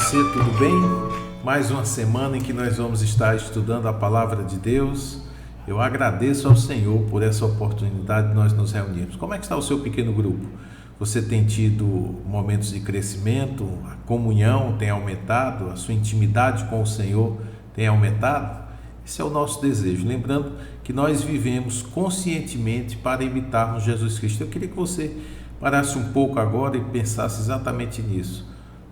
você, tudo bem? Mais uma semana em que nós vamos estar estudando a Palavra de Deus. Eu agradeço ao Senhor por essa oportunidade de nós nos reunirmos. Como é que está o seu pequeno grupo? Você tem tido momentos de crescimento? A comunhão tem aumentado? A sua intimidade com o Senhor tem aumentado? Esse é o nosso desejo. Lembrando que nós vivemos conscientemente para imitarmos Jesus Cristo. Eu queria que você parasse um pouco agora e pensasse exatamente nisso.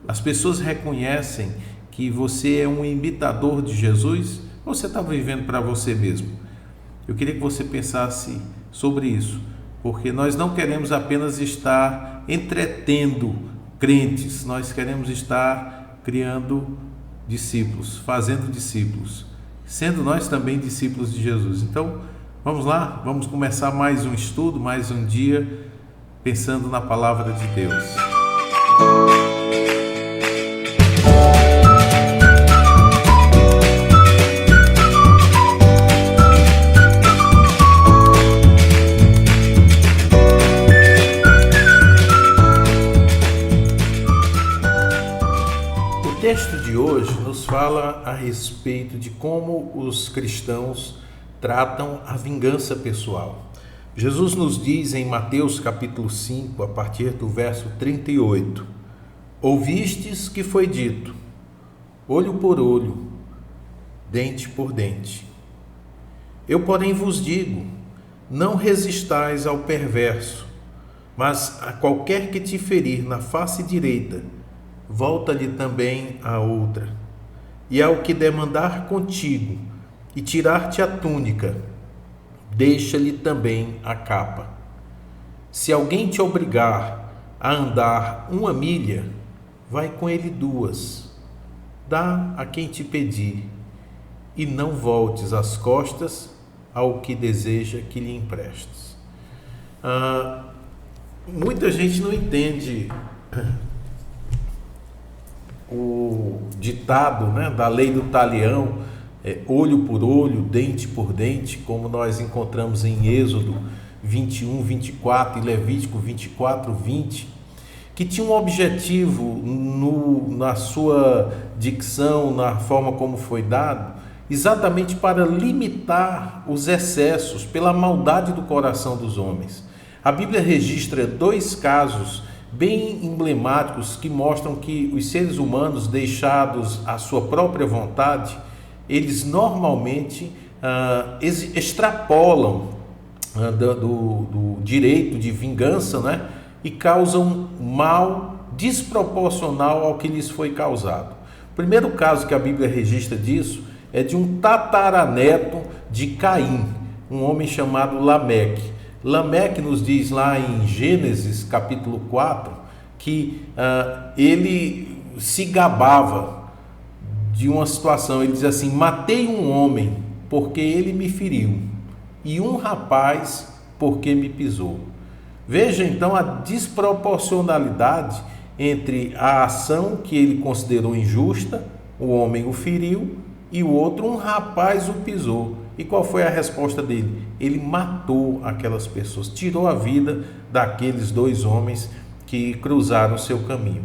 As pessoas reconhecem que você é um imitador de Jesus ou você está vivendo para você mesmo? Eu queria que você pensasse sobre isso, porque nós não queremos apenas estar entretendo crentes, nós queremos estar criando discípulos, fazendo discípulos, sendo nós também discípulos de Jesus. Então, vamos lá, vamos começar mais um estudo, mais um dia, pensando na Palavra de Deus. O texto de hoje nos fala a respeito de como os cristãos tratam a vingança pessoal. Jesus nos diz em Mateus capítulo 5, a partir do verso 38, ouvistes que foi dito, olho por olho, dente por dente. Eu, porém, vos digo, não resistais ao perverso, mas a qualquer que te ferir na face direita, volta-lhe também a outra. E ao que demandar contigo e tirar-te a túnica, deixa-lhe também a capa. Se alguém te obrigar a andar 1 milha, vai com ele 2. Dá a quem te pedir, e não voltes as costas ao que deseja que lhe emprestes. Muita gente não entende o ditado, da lei do talião, olho por olho, dente por dente, como nós encontramos em Êxodo 21, 24 e Levítico 24, 20, que tinha um objetivo na sua dicção, na forma como foi dado, exatamente para limitar os excessos pela maldade do coração dos homens. A Bíblia registra 2 casos bem emblemáticos que mostram que os seres humanos, deixados à sua própria vontade, eles normalmente extrapolam do direito de vingança, e causam mal desproporcional ao que lhes foi causado. O primeiro caso que a Bíblia registra disso é de um tataraneto de Caim, um homem chamado Lameque. Lameque nos diz lá em Gênesis capítulo 4 que ele se gabava de uma situação. Ele diz assim: matei um homem porque ele me feriu e um rapaz porque me pisou. Veja então a desproporcionalidade entre a ação que ele considerou injusta, o homem o feriu, e o outro, um rapaz, o pisou. E qual foi a resposta dele? Ele matou aquelas pessoas, tirou a vida daqueles 2 homens que cruzaram o seu caminho.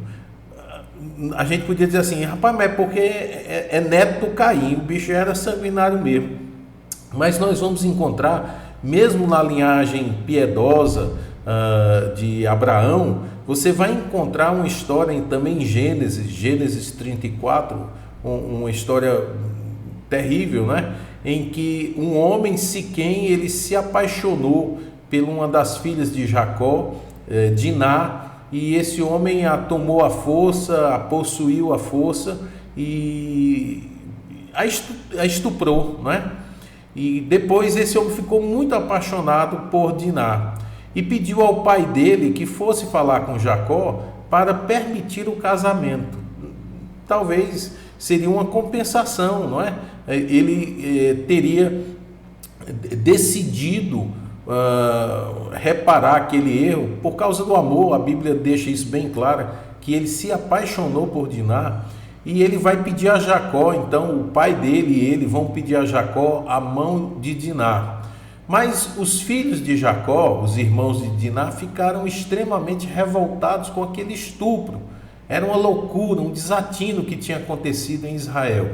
A gente podia dizer assim: rapaz, mas é porque é neto do Caim, o bicho era sanguinário mesmo. Mas nós vamos encontrar, mesmo na linhagem piedosa de Abraão, você vai encontrar uma história também em Gênesis 34, uma história terrível, em que um homem, Siquém, ele se apaixonou por uma das filhas de Jacó, Diná, e esse homem a tomou à força, a possuiu à força e a estuprou, E depois esse homem ficou muito apaixonado por Diná e pediu ao pai dele que fosse falar com Jacó para permitir o casamento. Talvez seria uma compensação, Ele teria decidido reparar aquele erro por causa do amor. A Bíblia deixa isso bem claro, que ele se apaixonou por Diná, e ele vai pedir a Jacó. Então o pai dele e ele vão pedir a Jacó a mão de Diná. Mas os filhos de Jacó, os irmãos de Diná, ficaram extremamente revoltados com aquele estupro Era uma loucura, um desatino que tinha acontecido em Israel.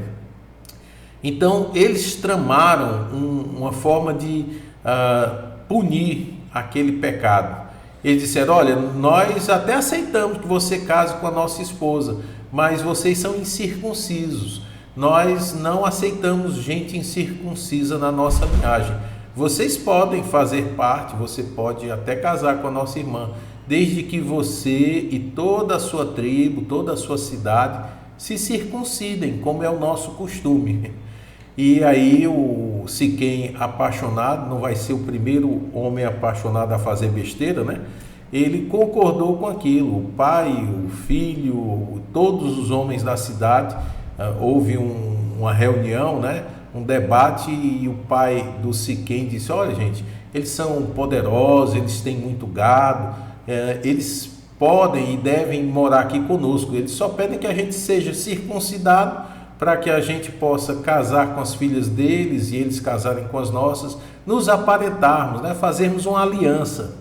Então eles tramaram uma forma de punir aquele pecado. Eles disseram: olha, nós até aceitamos que você case com a nossa esposa, mas vocês são incircuncisos. Nós não aceitamos gente incircuncisa na nossa linhagem. Vocês podem fazer parte, você pode até casar com a nossa irmã, desde que você e toda a sua tribo, toda a sua cidade se circuncidem, como é o nosso costume. E aí o Siquém, apaixonado, não vai ser o primeiro homem apaixonado a fazer besteira, né? Ele concordou com aquilo. O pai, o filho, todos os homens da cidade, houve uma reunião, né? Um debate, e o pai do Siquém disse: olha, gente, eles são poderosos, eles têm muito gado, eles podem e devem morar aqui conosco, eles só pedem que a gente seja circuncidado para que a gente possa casar com as filhas deles e eles casarem com as nossas, nos aparentarmos, né? Fazermos uma aliança.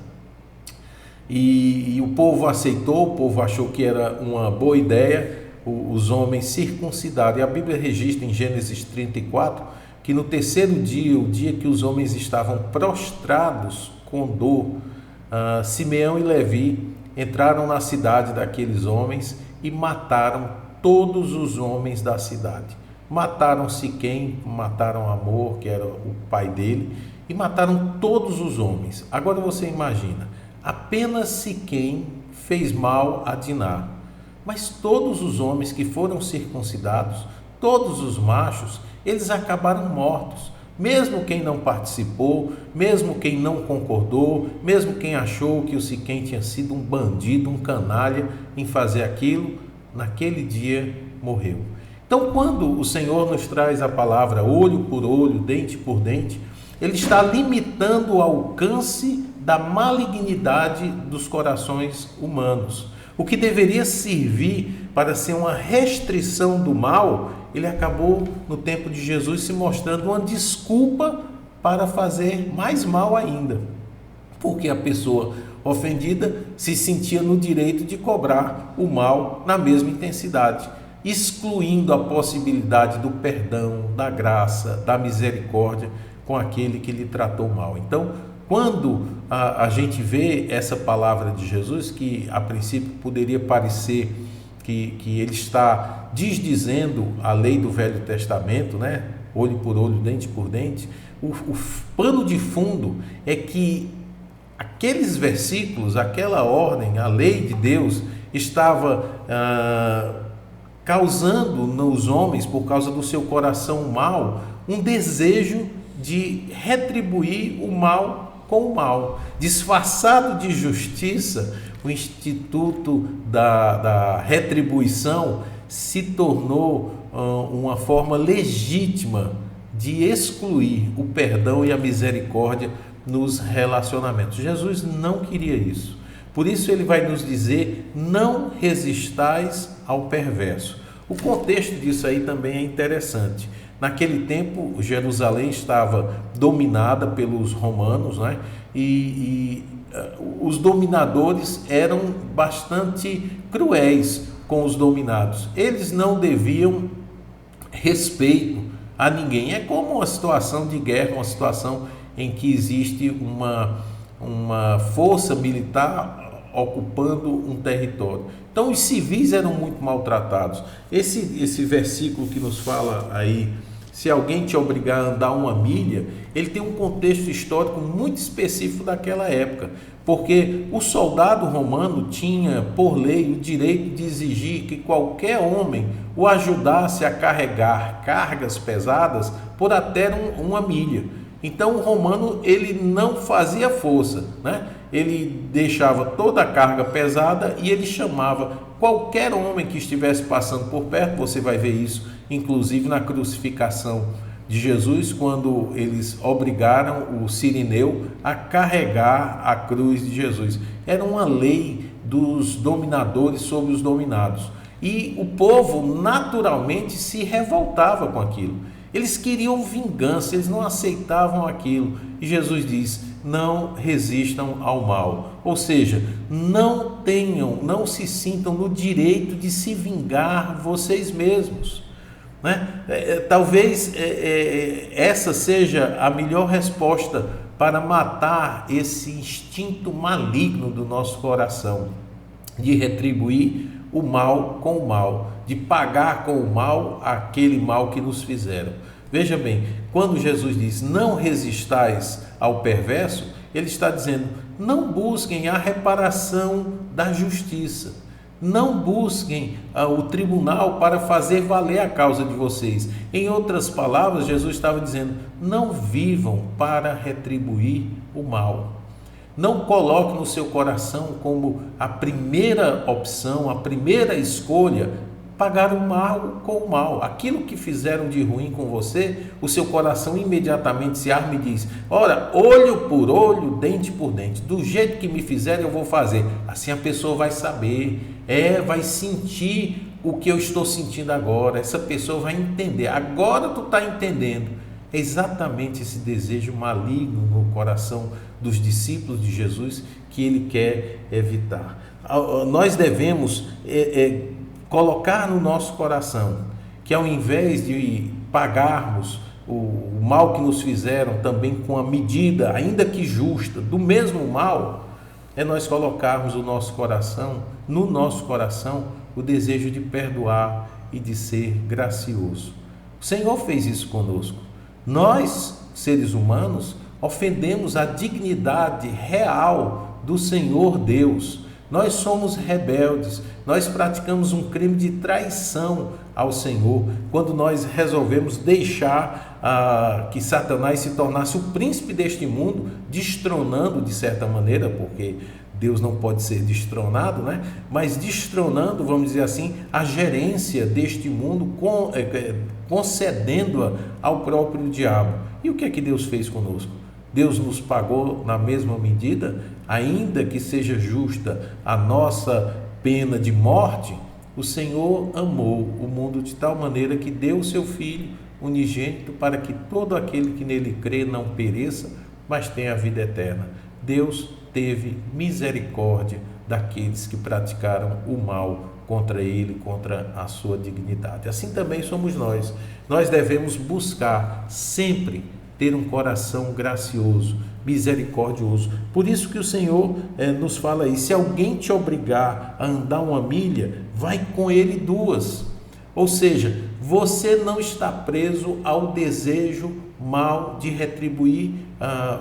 E o povo aceitou, o povo achou que era uma boa ideia, os homens circuncidaram. E a Bíblia registra em Gênesis 34 que no terceiro dia, o dia que os homens estavam prostrados com dor, Simeão e Levi entraram na cidade daqueles homens e mataram todos os homens da cidade. Mataram Siquém, mataram Amor, que era o pai dele, e mataram todos os homens. Agora você imagina, apenas Siquém fez mal a Diná, mas todos os homens que foram circuncidados, todos os machos, eles acabaram mortos. Mesmo quem não participou, mesmo quem não concordou, mesmo quem achou que o Siquém tinha sido um bandido, um canalha em fazer aquilo, naquele dia morreu. Então, quando o Senhor nos traz a palavra olho por olho, dente por dente, Ele está limitando o alcance da malignidade dos corações humanos. O que deveria servir para ser uma restrição do mal, ele acabou no tempo de Jesus se mostrando uma desculpa para fazer mais mal ainda, porque a pessoa ofendida se sentia no direito de cobrar o mal na mesma intensidade, excluindo a possibilidade do perdão, da graça, da misericórdia com aquele que lhe tratou mal. Então, quando a gente vê essa palavra de Jesus, que a princípio poderia parecer que ele está desdizendo a lei do Velho Testamento, né? Olho por olho, dente por dente, o pano de fundo é que aqueles versículos, aquela ordem, a lei de Deus estava causando nos homens, por causa do seu coração mau, um desejo de retribuir o mal com o mal. Disfarçado de justiça, o instituto da retribuição se tornou uma forma legítima de excluir o perdão e a misericórdia nos relacionamentos. Jesus não queria isso. Por isso ele vai nos dizer: não resistais ao perverso. O contexto disso aí também é interessante. Naquele tempo, Jerusalém estava dominada pelos romanos, né? E os dominadores eram bastante cruéis com os dominados. Eles não deviam respeito a ninguém. É como uma situação de guerra, uma situação em que existe uma força militar ocupando um território. Então os civis eram muito maltratados. Esse versículo que nos fala aí, se alguém te obrigar a andar uma milha, ele tem um contexto histórico muito específico daquela época, porque o soldado romano tinha, por lei, o direito de exigir que qualquer homem o ajudasse a carregar cargas pesadas por até uma milha. Então o romano, ele não fazia força, né? Ele deixava toda a carga pesada e ele chamava qualquer homem que estivesse passando por perto. Você vai ver isso inclusive na crucificação de Jesus, quando eles obrigaram o sirineu a carregar a cruz de Jesus. Era uma lei dos dominadores sobre os dominados, e o povo naturalmente se revoltava com aquilo. Eles queriam vingança, eles não aceitavam aquilo. E Jesus diz: não resistam ao mal. Ou seja, não se sintam no direito de se vingar vocês mesmos, né? Talvez essa seja a melhor resposta para matar esse instinto maligno do nosso coração, de retribuir o mal com o mal, de pagar com o mal aquele mal que nos fizeram. Veja bem, quando Jesus diz não resistais ao perverso, ele está dizendo não busquem a reparação da justiça, não busquem o tribunal para fazer valer a causa de vocês. Em outras palavras, Jesus estava dizendo não vivam para retribuir o mal. Não coloque no seu coração como a primeira opção, a primeira escolha, pagar o mal com o mal. Aquilo que fizeram de ruim com você, o seu coração imediatamente se arma e diz: ora, olho por olho, dente por dente, do jeito que me fizeram eu vou fazer. Assim a pessoa vai saber, vai sentir o que eu estou sentindo agora, essa pessoa vai entender. Agora tu está entendendo. É exatamente esse desejo maligno no coração dos discípulos de Jesus que ele quer evitar. Nós devemos colocar no nosso coração que, ao invés de pagarmos o mal que nos fizeram também com a medida, ainda que justa, do mesmo mal, nós colocarmos no nosso coração o desejo de perdoar e de ser gracioso. O Senhor fez isso conosco. Nós, seres humanos, ofendemos a dignidade real do Senhor Deus. Nós somos rebeldes, nós praticamos um crime de traição ao Senhor, quando nós resolvemos deixar que Satanás se tornasse o príncipe deste mundo, destronando de certa maneira, porque Deus não pode ser destronado, né? Mas destronando, vamos dizer assim, a gerência deste mundo, concedendo-a ao próprio diabo. E o que é que Deus fez conosco? Deus nos pagou na mesma medida, ainda que seja justa a nossa pena de morte. O Senhor amou o mundo de tal maneira que deu o seu Filho unigênito para que todo aquele que nele crê não pereça, mas tenha a vida eterna. Deus teve misericórdia daqueles que praticaram o mal contra ele, contra a sua dignidade. Assim também somos nós. Nós devemos buscar sempre ter um coração gracioso, misericordioso. Por isso que o Senhor nos fala aí: se alguém te obrigar a andar 1 milha, vai com ele 2. Ou seja, você não está preso ao desejo mal de retribuir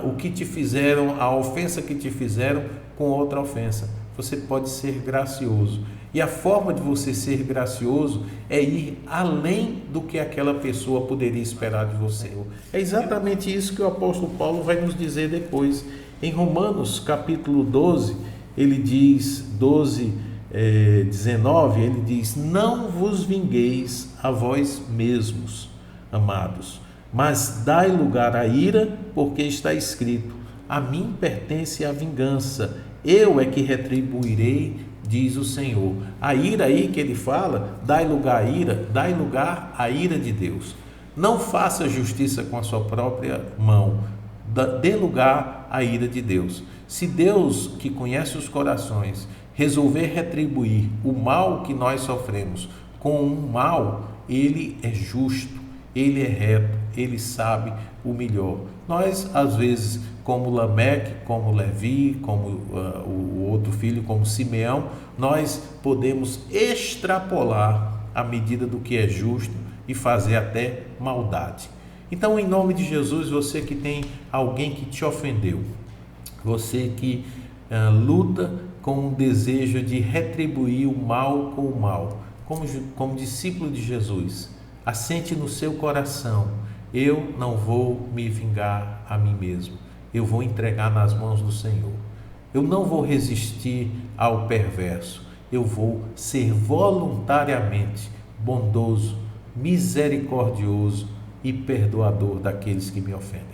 o que te fizeram, a ofensa que te fizeram com outra ofensa. Você pode ser gracioso. E a forma de você ser gracioso é ir além do que aquela pessoa poderia esperar de você. É exatamente isso que o apóstolo Paulo vai nos dizer depois. Em Romanos capítulo 12, ele diz, 19, ele diz: não vos vingueis a vós mesmos, amados, mas dai lugar à ira, porque está escrito: a mim pertence a vingança, eu é que retribuirei, diz o Senhor. A ira aí que ele fala, dai lugar à ira de Deus. Não faça justiça com a sua própria mão, dê lugar à ira de Deus. Se Deus, que conhece os corações, resolver retribuir o mal que nós sofremos com um mal, ele é justo, ele é reto, ele sabe o melhor. Nós, às vezes, como Lameque, como Levi, como o outro filho, como Simeão, nós podemos extrapolar a medida do que é justo e fazer até maldade. Então, em nome de Jesus, você que tem alguém que te ofendeu, você que luta com o desejo de retribuir o mal com o mal, como discípulo de Jesus, assente no seu coração: eu não vou me vingar a mim mesmo, eu vou entregar nas mãos do Senhor. Eu não vou resistir ao perverso, eu vou ser voluntariamente bondoso, misericordioso e perdoador daqueles que me ofendem.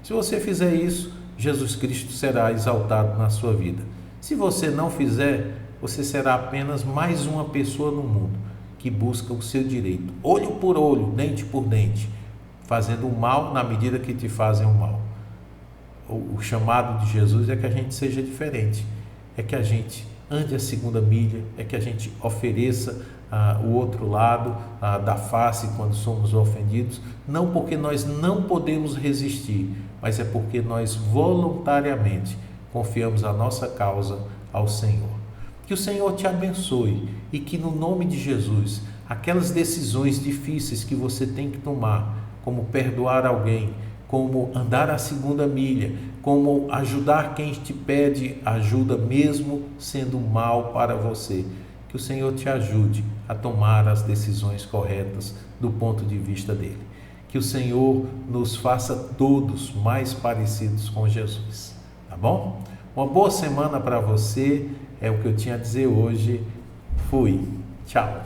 Se você fizer isso, Jesus Cristo será exaltado na sua vida. Se você não fizer, você será apenas mais uma pessoa no mundo que busca o seu direito, olho por olho, dente por dente, fazendo o mal na medida que te fazem o mal. o chamado de Jesus é que a gente seja diferente, é que a gente ande a segunda milha, é que a gente ofereça o outro lado da face quando somos ofendidos, não porque nós não podemos resistir, mas é porque nós voluntariamente confiamos a nossa causa ao Senhor. Que o Senhor te abençoe e que no nome de Jesus, aquelas decisões difíceis que você tem que tomar, como perdoar alguém, como andar a segunda milha, como ajudar quem te pede ajuda mesmo sendo mal para você, que o Senhor te ajude a tomar as decisões corretas do ponto de vista dele. Que o Senhor nos faça todos mais parecidos com Jesus, tá bom? Uma boa semana para você, é o que eu tinha a dizer hoje. Fui. Tchau.